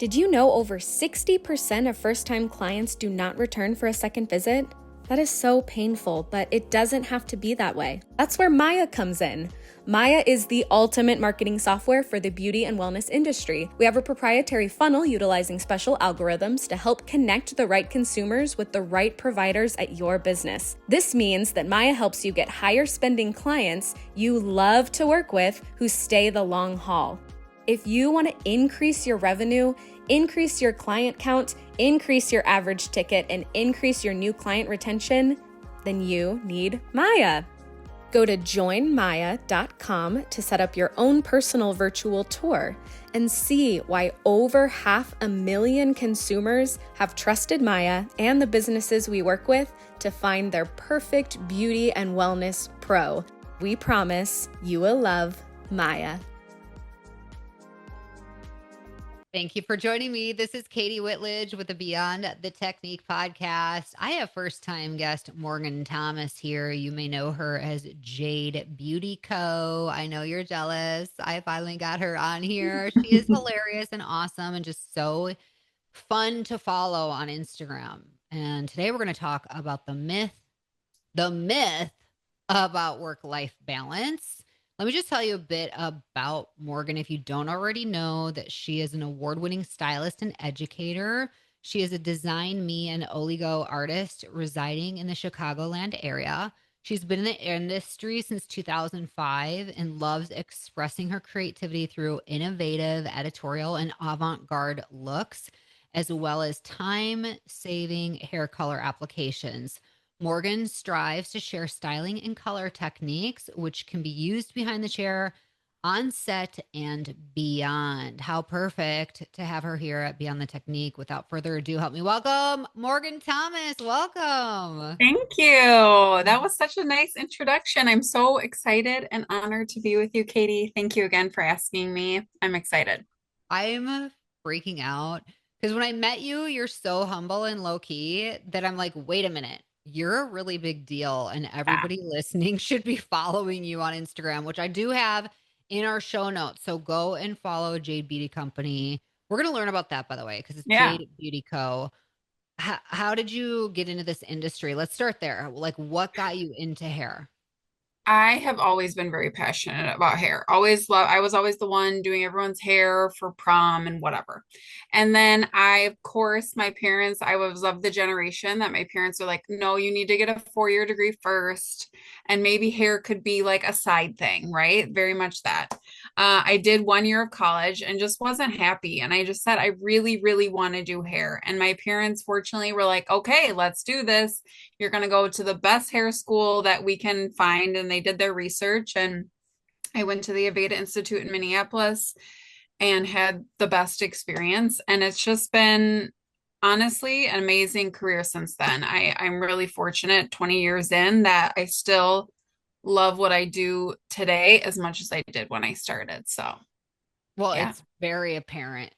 Did you know over 60% of first-time clients do not return for a second visit? That is so painful, but it doesn't have to be that way. That's where Maya comes in. Maya is the ultimate marketing software for the beauty and wellness industry. We have a proprietary funnel utilizing special algorithms to help connect the right consumers with the right providers at your business. This means that Maya helps you get higher spending clients you love to work with who stay the long haul. If you want to increase your revenue, increase your client count, increase your average ticket, and increase your new client retention, then you need Maya. Go to joinmaya.com to set up your own personal virtual tour and see why over 500,000 consumers have trusted Maya and the businesses we work with to find their perfect beauty and wellness pro. We promise you will love Maya. Thank you for joining me. This is KATI Whitledge with the Beyond the Technique podcast. I have first-time guest Morgan Thomas here. You may know her as Jade Beauty Co. I know you're jealous. I finally got her on here. She is hilarious and awesome and just so fun to follow on Instagram. And today we're going to talk about the myth about work-life balance. Let me just tell you a bit about Morgan if you don't already know that she is an award-winning stylist and educator. She is a Design Me and Oligo artist residing in the Chicagoland area. She's been in the industry since 2005 and loves expressing her creativity through innovative editorial and avant-garde looks, as well as time-saving hair color applications. Morgan strives to share styling and color techniques, which can be used behind the chair, on set, and beyond. How perfect to have her here at Beyond the Technique. Without further ado, help me welcome Morgan Thomas. Welcome. Thank you. That was such a nice introduction. I'm so excited and honored to be with you, KATI. Thank you again for asking me. I'm excited. I'm freaking out because when I met you, you're so humble and low key that I'm like, wait a minute. You're a really big deal, and everybody listening should be following you on Instagram, which I do have in our show notes. So go and follow Jade Beauty Company. We're going to learn about that, by the way, because it's Jade Beauty Co. How did you get into this industry? Let's start there. Like, what got you into hair? I have always been very passionate about hair. I was always the one doing everyone's hair for prom and whatever. And then of course, I was of the generation that my parents were like, no, you need to get a 4-year degree first. And maybe hair could be like a side thing, right? Very much that. I did 1 year of college and just wasn't happy. And I just said, I really, really want to do hair. And my parents, fortunately, were like, okay, let's do this. You're going to go to the best hair school that we can find. And they did their research. And I went to the Aveda Institute in Minneapolis and had the best experience. And it's just been honestly an amazing career since then. I'm really fortunate 20 years in that I still love what I do today as much as I did when I started. So, Well, yeah. it's very apparent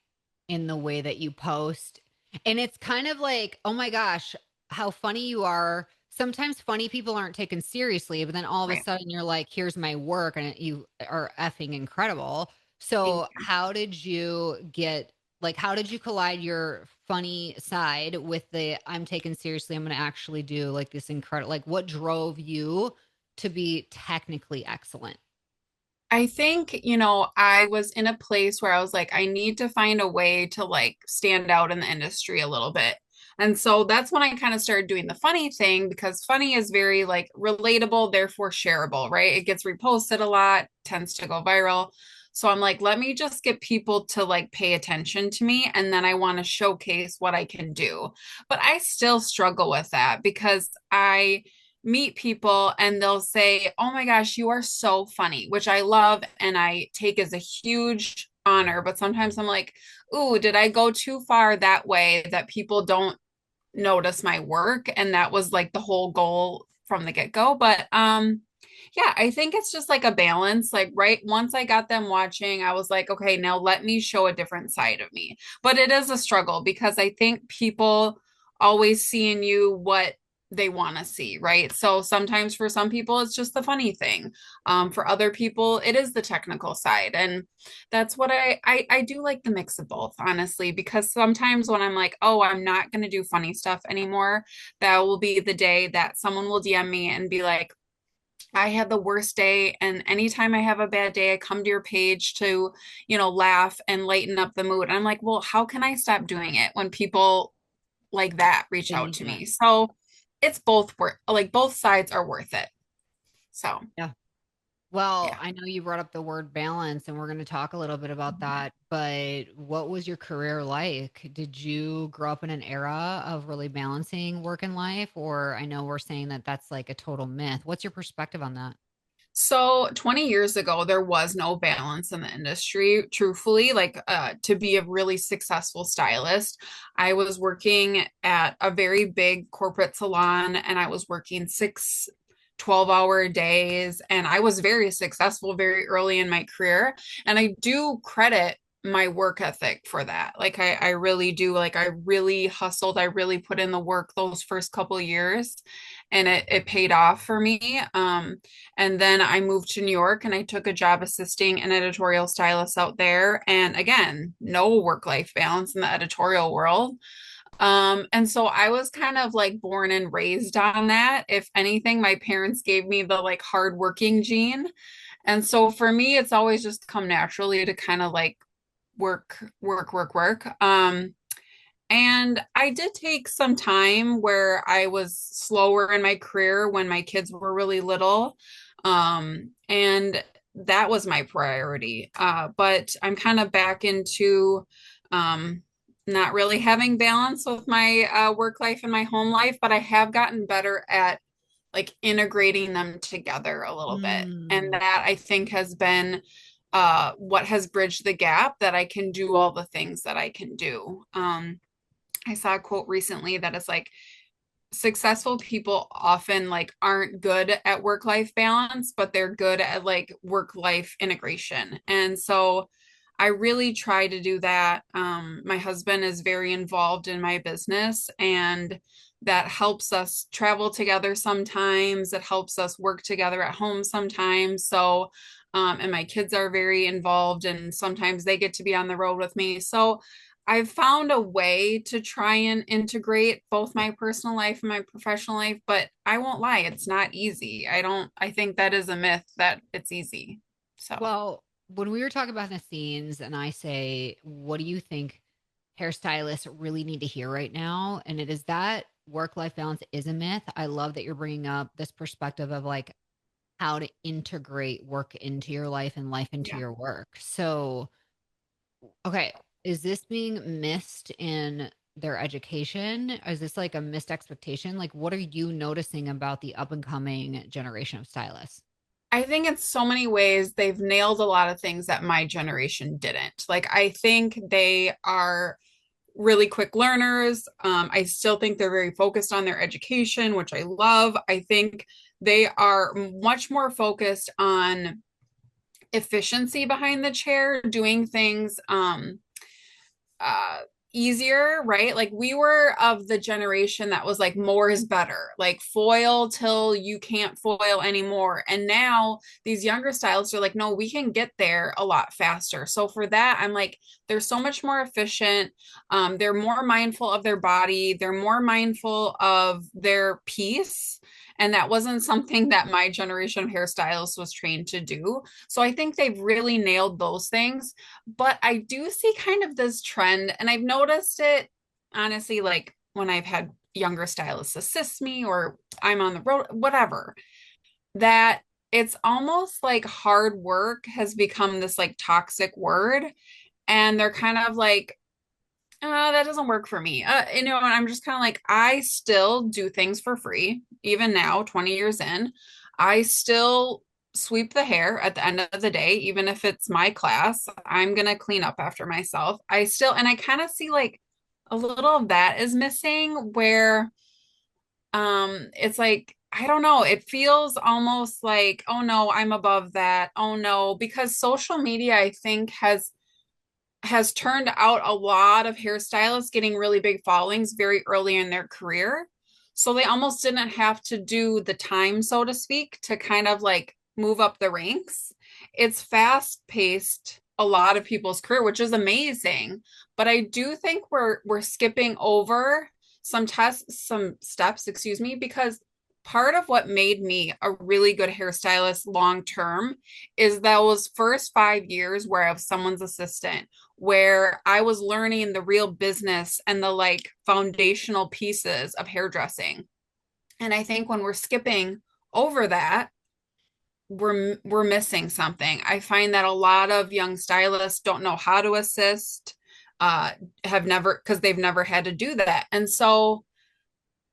in the way that you post. And it's kind of like, oh my gosh, how funny you are. Sometimes funny people aren't taken seriously, but then all of a Right. sudden you're like, here's my work, and you are effing incredible. So, how did you collide your funny side with the I'm taken seriously, I'm going to actually do like this incredible, like what drove you to be technically excellent? I think, I was in a place where I was like, I need to find a way to like stand out in the industry a little bit. And so that's when I kind of started doing the funny thing because funny is very like relatable, therefore shareable, right? It gets reposted a lot, tends to go viral. So I'm like, let me just get people to like pay attention to me. And then I want to showcase what I can do. But I still struggle with that because I meet people and they'll say, oh my gosh, you are so funny, which I love and I take as a huge honor. But sometimes I'm like, ooh, did I go too far that way that people don't notice my work? And that was like the whole goal from the get-go. But yeah, I think it's just like a balance. Like, right, once I got them watching, I was like, okay, now let me show a different side of me. But it is a struggle because I think people always see in you what they want to see, right? So sometimes for some people, it's just the funny thing. For other people, it is the technical side. And that's what I do like the mix of both, honestly, because sometimes when I'm like, oh, I'm not going to do funny stuff anymore, that will be the day that someone will DM me and be like, I had the worst day. And anytime I have a bad day, I come to your page to, laugh and lighten up the mood. And I'm like, well, how can I stop doing it when people like that reach They out need to that. me? So it's both worth, like both sides are worth it. So Yeah. Well, yeah. I know you brought up the word balance, and we're going to talk a little bit about that. But what was your career like? Did you grow up in an era of really balancing work and life? Or I know we're saying that that's like a total myth. What's your perspective on that? So 20 years ago, there was no balance in the industry, truthfully. Like to be a really successful stylist, I was working at a very big corporate salon and I was working 12-hour days. And I was very successful very early in my career. And I do credit my work ethic for that. Like I really do. Like I really hustled. I really put in the work those first couple of years and it paid off for me. And then I moved to New York and I took a job assisting an editorial stylist out there. And again, no work-life balance in the editorial world. And so I was kind of like born and raised on that. If anything, my parents gave me the like hardworking gene. And so for me, it's always just come naturally to kind of like work, work, work, work. And I did take some time where I was slower in my career when my kids were really little. And that was my priority. But I'm kind of back into not really having balance with my work life and my home life, but I have gotten better at like integrating them together a little bit. And Mm. that I think has been what has bridged the gap that I can do all the things that I can do. I saw a quote recently that is like successful people often like aren't good at work life balance, but they're good at like work life integration. And so I really try to do that. My husband is very involved in my business and that helps us travel together sometimes. It helps us work together at home sometimes. So, and my kids are very involved and sometimes they get to be on the road with me. So I've found a way to try and integrate both my personal life and my professional life, but I won't lie, it's not easy. I think that is a myth that it's easy. So Well, when we were talking about the scenes, and I say, what do you think hairstylists really need to hear right now? And it is that work life balance is a myth. I love that you're bringing up this perspective of like how to integrate work into your life and life into yeah. your work. So, okay, is this being missed in their education? Is this like a missed expectation? Like, what are you noticing about the up and coming generation of stylists? I think in so many ways they've nailed a lot of things that my generation didn't. Like I think they are really quick learners. I still think they're very focused on their education, which I love. I think they are much more focused on efficiency behind the chair, doing things uh easier, right? Like we were of the generation that was like more is better, like foil till you can't foil anymore. And now these younger stylists are like, no, we can get there a lot faster. So for that, I'm like, they're so much more efficient. They're more mindful of their body, they're more mindful of their piece. And that wasn't something that my generation of hairstylists was trained to do. So I think they've really nailed those things. But I do see kind of this trend, and I've noticed it honestly, like when I've had younger stylists assist me or I'm on the road, whatever, that it's almost like hard work has become this like toxic word. And they're kind of like, that doesn't work for me. And I'm just kind of like, I still do things for free, even now, 20 years in. I still sweep the hair at the end of the day, even if it's my class. I'm gonna clean up after myself. And I kind of see like a little of that is missing where it's like I don't know, it feels almost like, oh no, I'm above that. Oh no, because social media, I think, has turned out a lot of hairstylists getting really big followings very early in their career. So they almost didn't have to do the time, so to speak, to kind of like move up the ranks. It's fast paced a lot of people's career, which is amazing. But I do think we're skipping over some steps, excuse me, because part of what made me a really good hairstylist long term is those first 5 years where I was someone's assistant, where I was learning the real business and the like foundational pieces of hairdressing. And I think when we're skipping over that, we're missing something. I find that a lot of young stylists don't know how to assist, have never, because they've never had to do that. And so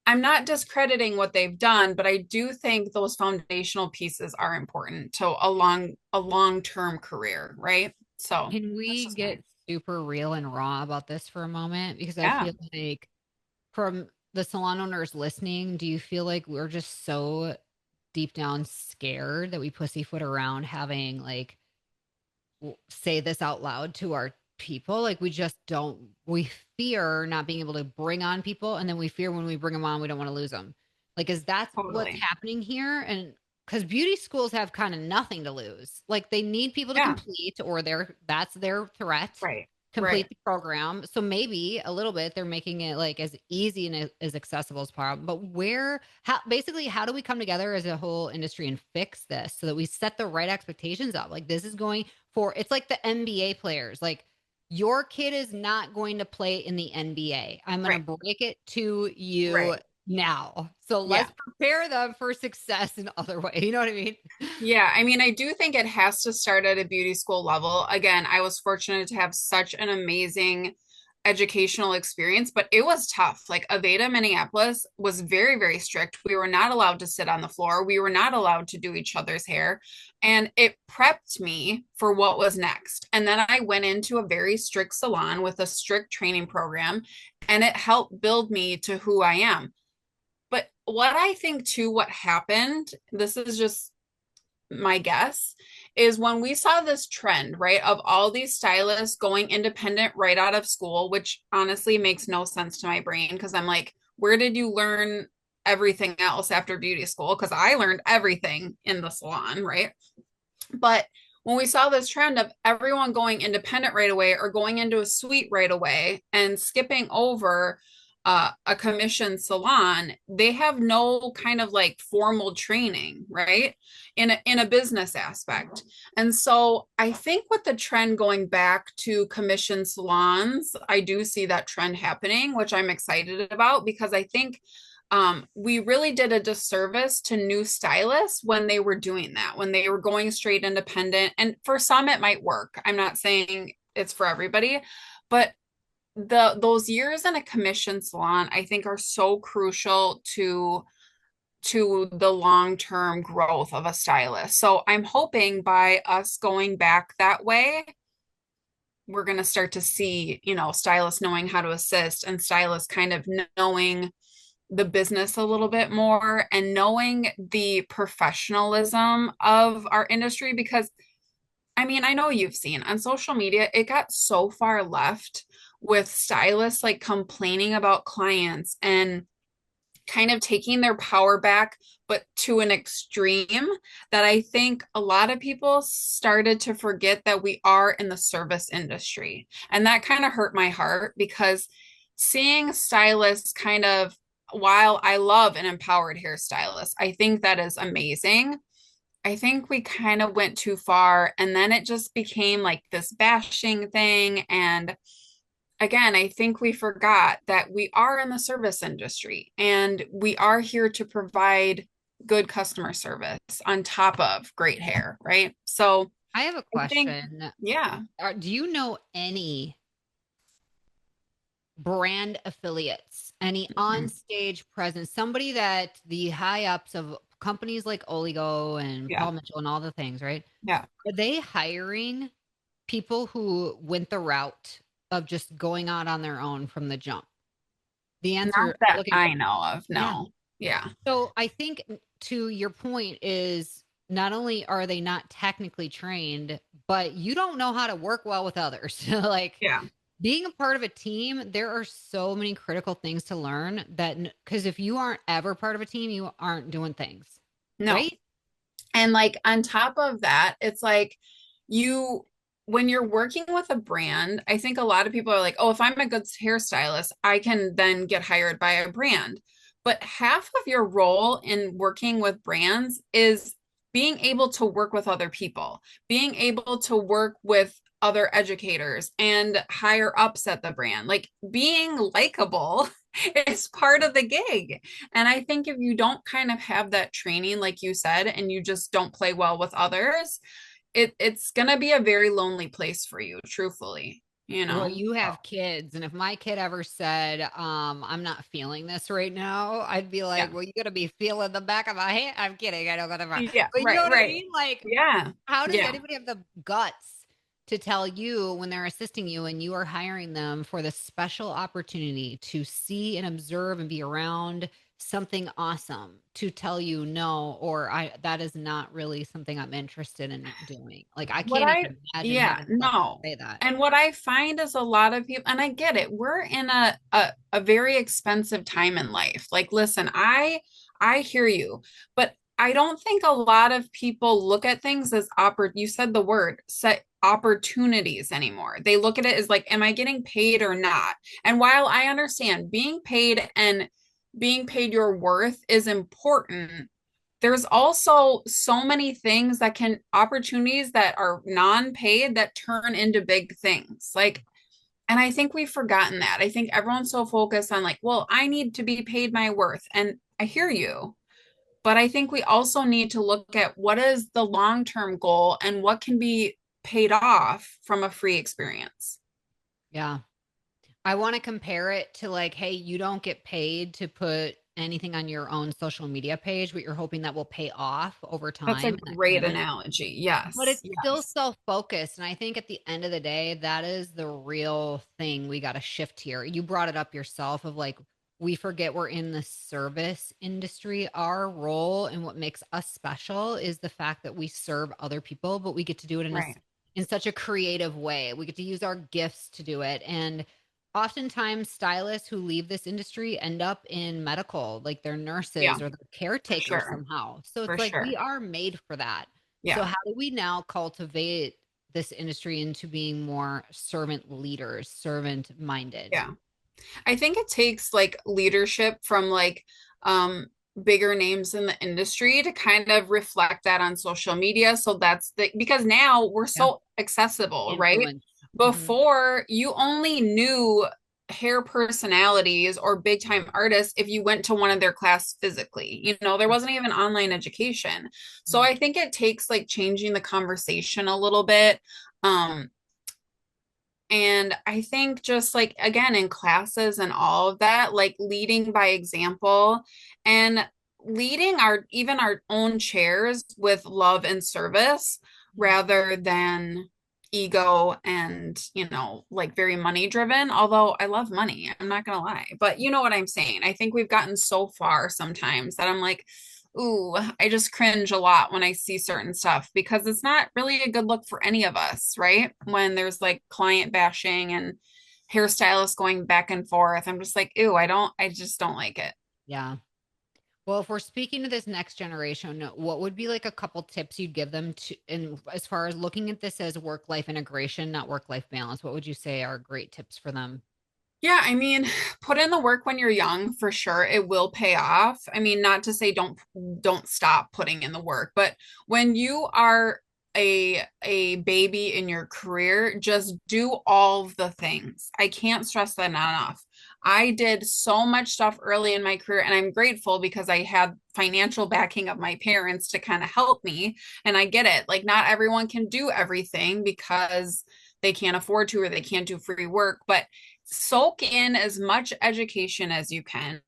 I'm not discrediting what they've done, but I do think those foundational pieces are important to a long-term career, right? So Can that's we just my get super real and raw about this for a moment? Because I yeah, feel like from the salon owners listening, do you feel like we're just so deep down scared that we pussyfoot around having like say this out loud to our people? Like we just don't, we fear not being able to bring on people. And then we fear when we bring them on, we don't want to lose them. Like, is that what's totally. happening here? And because beauty schools have kind of nothing to lose. Like they need people to Yeah, complete or that's their threat, right. complete Right. the program. So maybe a little bit they're making it like as easy and as accessible as possible. But basically, how do we come together as a whole industry and fix this so that we set the right expectations up? Like this is going for, it's like the NBA players. Like your kid is not going to play in the NBA. I'm going Right. to break it to you Right. now. So Yeah. let's prepare them for success in other ways. You know what I mean? Yeah, I mean, I do think it has to start at a beauty school level. Again, I was fortunate to have such an amazing educational experience, but it was tough. Like Aveda, Minneapolis was very, very strict. We were not allowed to sit on the floor. We were not allowed to do each other's hair. And it prepped me for what was next. And then I went into a very strict salon with a strict training program, and it helped build me to who I am. But what I think too, what happened, this is just my guess, is when we saw this trend, right, of all these stylists going independent right out of school, which honestly makes no sense to my brain because I'm like, where did you learn everything else after beauty school? Because I learned everything in the salon, right? But when we saw this trend of everyone going independent right away or going into a suite right away and skipping over a commissioned salon, they have no kind of like formal training, right? In a business aspect. And so I think with the trend going back to commissioned salons, I do see that trend happening, which I'm excited about because I think we really did a disservice to new stylists when they were doing that, when they were going straight independent. And for some, it might work. I'm not saying it's for everybody, but those years in a commission salon, I think, are so crucial to the long-term growth of a stylist. So I'm hoping by us going back that way, we're going to start to see, stylists knowing how to assist and stylists kind of knowing the business a little bit more and knowing the professionalism of our industry because I mean, I know you've seen on social media, it got so far left with stylists like complaining about clients and kind of taking their power back, but to an extreme that I think a lot of people started to forget that we are in the service industry. And that kind of hurt my heart because seeing stylists kind of, while I love an empowered hairstylist, I think that is amazing. I think we kind of went too far and then it just became like this bashing thing. And again, I think we forgot that we are in the service industry and we are here to provide good customer service on top of great hair, right? So I have a I think, question. yeah, Do you know any brand affiliates, any mhm, on-stage presence, somebody that the high ups of companies like Oligo and yeah, Paul Mitchell and all the things, right? yeah. Are they hiring people who went the route of just going out on their own from the jump? The Not answer, that looking for, I know of. yeah. No. Yeah. So I think to your point is not only are they not technically trained, but you don't know how to work well with others. Like Yeah. being a part of a team, there are so many critical things to learn that because if you aren't ever part of a team, you aren't doing things, No. right? And like on top of that, it's like you, when you're working with a brand, I think a lot of people are like, oh, if I'm a good hairstylist, I can then get hired by a brand. But half of your role in working with brands is being able to work with other people, being able to work with other educators and higher ups at the brand. Like being likable is part of the gig. And I think if you don't kind of have that training, like you said, and you just don't play well with others, it's gonna be a very lonely place for you, truthfully, you Well, know? you have kids, and if my kid ever said, "I'm not feeling this right now," I'd be Yeah. like, "Well, you gotta be feeling the back of my hand." I'm kidding. I don't got the, Yeah, but you know right, what I right. mean? Like, Yeah. how does Yeah. anybody have the guts to tell you when they're assisting you and you are hiring them for the special opportunity to see and observe and be around something awesome to tell you no, or I that is not really something I'm interested in doing. Like I What can't I, even imagine yeah, having the guts to no. say that. And what I find is a lot of people, and I get it, we're in a very expensive time in life. Like, listen, I hear you, but I don't think a lot of people look at things as you said the word, set opportunities anymore. They look at it as like, am I getting paid or not? And while I understand being paid and being paid your worth is important, there's also so many things that can opportunities that are non-paid that turn into big things. Like, and I think we've forgotten that. I think everyone's so focused on like, well, I need to be paid my worth. And I hear you, but I think we also need to look at what is the long-term goal and what can be paid off from a free experience. Yeah. I want to compare it to like, hey, you don't get paid to put anything on your own social media page, but you're hoping that will pay off over That's a time and that great commitment. analogy. But Yes. it's still Yes. self-focused. And I think at the end of the day, that is the real thing we got to shift here. You brought it up yourself of like, we forget we're in the service industry. Our role and what makes us special is the fact that we serve other people, but we get to do it Right. in such a creative way. We get to use our gifts to do it. And oftentimes stylists who leave this industry end up in medical, like they're Yeah, nurses or they're for caretakers sure. somehow. So For it's like we sure. are made for that. So Yeah. how do we now cultivate this industry into being more servant leaders, servant minded? Yeah. I think it takes like leadership from like um bigger names in the industry to kind of reflect that on social media. So that's the because now we're Yeah. so accessible, right? Influence. Hmm. Before you only knew hair personalities or big time artists if you went to one of their class physically. You know, there wasn't even online education. So I think it takes like changing the conversation a little bit. Um, and I think just like, again, in classes and all of that, like leading by example and leading even our own chairs with love and service rather than ego and, like very money driven. Although I love money, I'm not going to lie. But you know what I'm saying? I think we've gotten so far sometimes that I'm like, ooh, I just cringe a lot when I see certain stuff because it's not really a good look for any of us, right? When there's like client bashing and hairstylists going back and forth. I'm just like, ew, I just don't like it. Yeah. Well, if we're speaking to this next generation, what would be like a couple tips you'd give them to, and as far as looking at this as work life integration, not work life balance, what would you say are great tips for them? Yeah, I mean, put in the work when you're young for sure. It will pay off. I mean, not to say don't stop putting in the work, but when you are a baby in your career, just do all the things. I can't stress that enough. I did so much stuff early in my career, and I'm grateful because I had financial backing of my parents to kind of help me. And I get it. Like, not everyone can do everything because they can't afford to or they can't do free work, but soak in as much education as you can,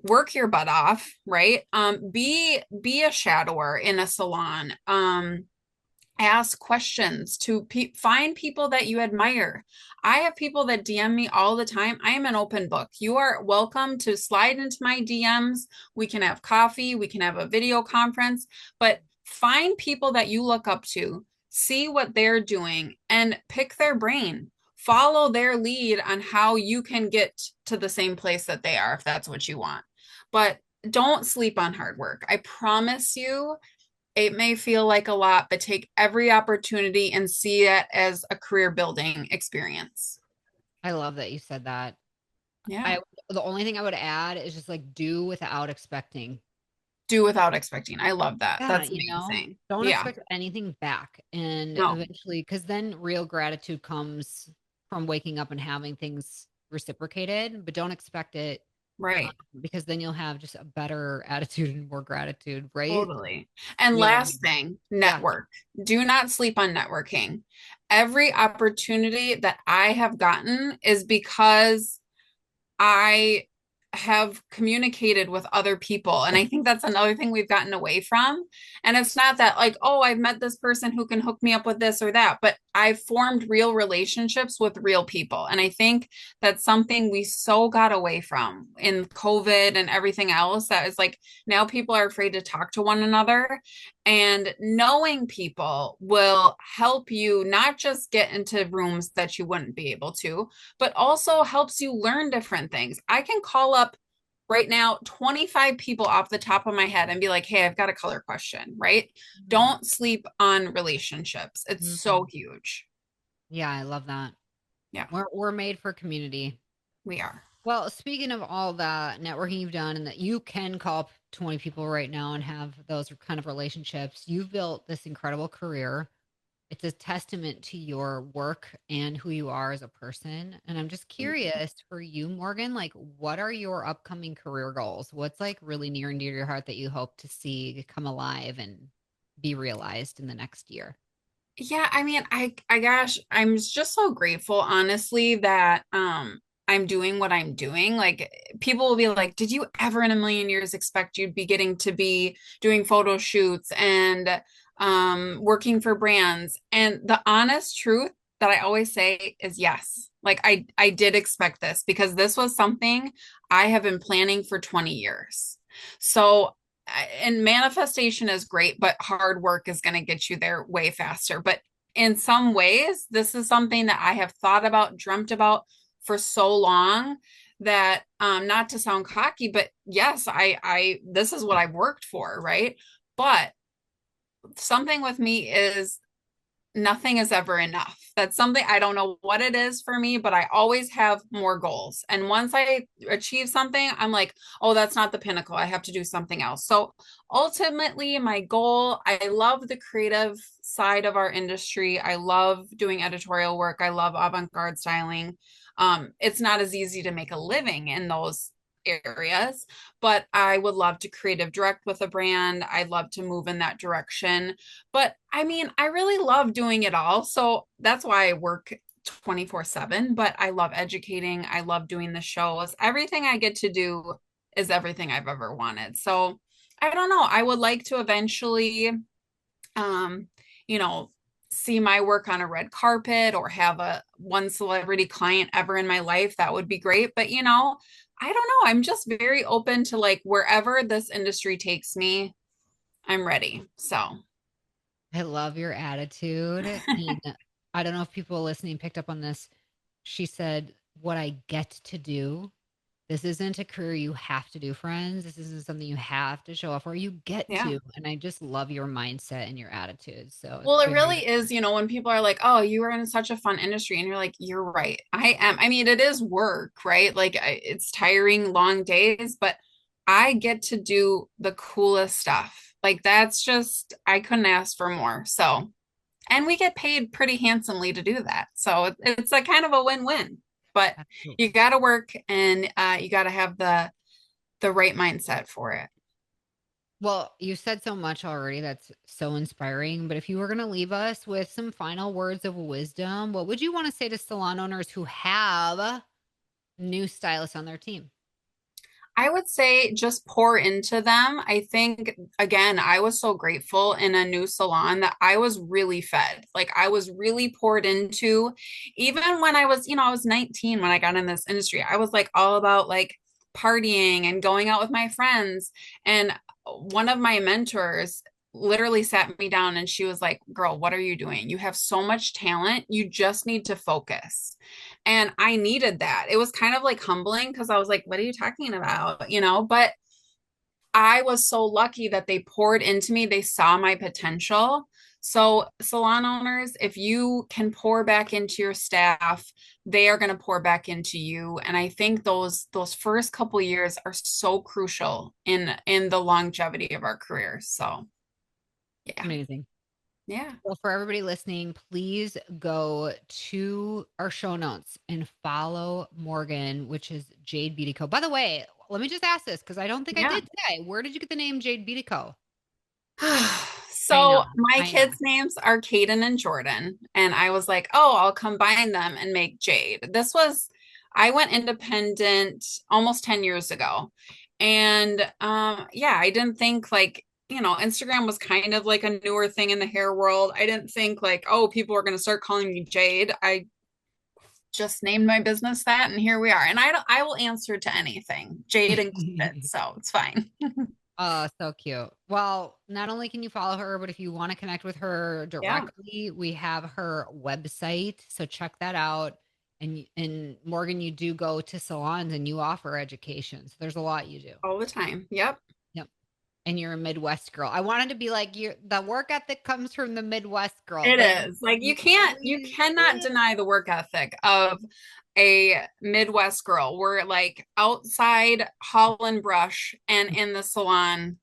work your butt off, right? Be a shadower in a salon. Ask questions to find people that you admire. I have people that DM me all the time. I am an open book. You are welcome to slide into my DMs. We can have coffee, we can have a video conference, but find people that you look up to, see what they're doing, and pick their brain. follow their lead on how you can get to the same place that they are if that's what you want. But don't sleep on hard work. I promise you, it may feel like a lot, but take every opportunity and see it as a career building experience. I love that you said that. Yeah. I The only thing I would add is just like do without expecting. Do without expecting. I love that. Yeah, That's you know, amazing. don't Yeah. expect anything back. And No. eventually, because then real gratitude comes from waking up and having things reciprocated, but don't expect it Right. because then you'll have just a better attitude and more gratitude, right? Totally. And Yeah. last thing, Yeah. network. Do not sleep on networking. Every opportunity that I have gotten is because I have communicated with other people. And I think that's another thing we've gotten away from. And it's not that like, oh, I've met this person who can hook me up with this or that, but I've formed real relationships with real people. And I think that's something we so got away from in COVID and everything else. That is like now people are afraid to talk to one another. And knowing people will help you not just get into rooms that you wouldn't be able to, but also helps you learn different things. I can call up right now 25 people off the top of my head and be like, hey, I've got a color question, right? Don't sleep on relationships. It's so Mhm. huge. Yeah, I love that. Yeah, We're made for community. we are. Well, speaking of all that networking you've done and that you can call up 20 people right now and have those kind of relationships, you've built this incredible career. It's a testament to your work and who you are as a person. And I'm just curious for you, Morgan, like what are your upcoming career goals? What's like really near and dear to your heart that you hope to see come alive and be realized in the next year? Yeah, I mean, I gosh, I'm just so grateful, honestly, that I'm doing what I'm doing. Like people will be like, did you ever in a million years expect you'd be getting to be doing photo shoots and working for brands? And the honest truth that I always say is yes. Like I did expect this because this was something I have been planning for 20 years. So and manifestation is great, but hard work is going to get you there way faster. But in some ways, this is something that I have thought about, dreamt about for so long that not to sound cocky, but yes, I this is what I've worked for, right? But something with me is nothing is ever enough. That's something I don't know what it is for me, but I always have more goals. And once I achieve something, I'm like, oh, that's not the pinnacle. I have to do something else. So ultimately, my goal, I love the creative side of our industry. I love doing editorial work. I love avant-garde styling. It's not as easy to make a living in those areas, but I would love to creative direct with a brand. I'd love to move in that direction. But I mean, I really love doing it all. So that's why I work 24/7, but I love educating. I love doing the shows. Everything I get to do is everything I've ever wanted. So I don't know. I would like to eventually, um, you know, see my work on a red carpet or have a one celebrity client ever in my life. That would be great. But I don't know. I'm just very open to like wherever this industry takes me, I'm ready. So I love your attitude. And I don't know if people listening picked up on this. She said, what I get to do. This isn't a career you have to do, friends. This isn't something you have to show off or you get yeah. to. And I just love your mindset and your attitude. So it's Well, it very, really is, when people are like, "Oh, you are in such a fun industry," and you're like, "You're right. I am." I mean, it is work, right? Like it's tiring, long days, but I get to do the coolest stuff. Like that's just I couldn't ask for more. So, and we get paid pretty handsomely to do that. So it's a kind of a win-win. But you got to work and you got to have the right mindset for it. well, you said so much already. That's so inspiring. But if you were going to leave us with some final words of wisdom, what would you want to say to salon owners who have new stylists on their team? I would say just pour into them. I think, again, I was so grateful in a new salon that I was really fed. Like I was really poured into. Even when I was 19 when I got in this industry. I was like all about like partying and going out with my friends. And one of my mentors literally sat me down and she was like, "Girl, what are you doing? You have so much talent. You just need to focus." And I needed that. It was kind of like humbling because I was like, "What are you talking about?" But I was so lucky that they poured into me. They saw my potential. So, salon owners, if you can pour back into your staff, they are going to pour back into you. And I think those first couple years are so crucial in the longevity of our careers. So, yeah. Amazing. Yeah. Well, for everybody listening, please go to our show notes and follow Morgan, which is Jade Beauty Co. By the way, let me just ask this because I don't think I Yeah. did today. Where did you get the name Jade Beauty Co? I know. So my I know. kids' names are Caden and Jordan, and I was like, oh, I'll combine them and make Jade. I went independent almost 10 years ago. And yeah, I didn't think like, Instagram was kind of like a newer thing in the hair world. I didn't think like, oh, people are going to start calling me Jade. I just named my business that, and here we are. And I will answer to anything, Jade included, so it's fine. Oh, so cute. Well, not only can you follow her, but if you want to connect with her Yeah, directly, we have her website. So check that out. And Morgan, you do go to salons and you offer education. So there's a lot you do. all the time. Yep. Yep. And you're a Midwest girl. I wanted to be like you, the work ethic comes from the Midwest girl, It but is. Like you you really cannot did. deny the work ethic of a Midwest girl. We're like outside hauling brush and in the salon,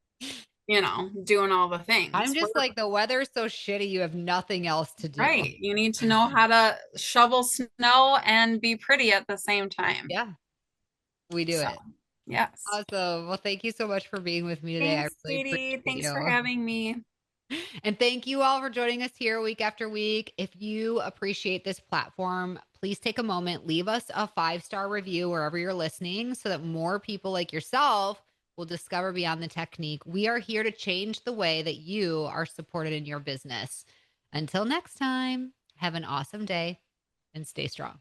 doing all the I'm things. just like the weather's so shitty, you have nothing else to do. Right. You need to know how to shovel snow and be pretty at the same time. Yeah, we do So, it. yes. Awesome. Well, thank you so much for being with me today. I Thanks, really sweetie. appreciate Thanks for you. having me. And thank you all for joining us here week after week. If you appreciate this platform, please take a moment, leave us a 5-star review wherever you're listening so that more people like yourself will discover Beyond the Technique. We are here to change the way that you are supported in your business. Until next time, have an awesome day and stay strong.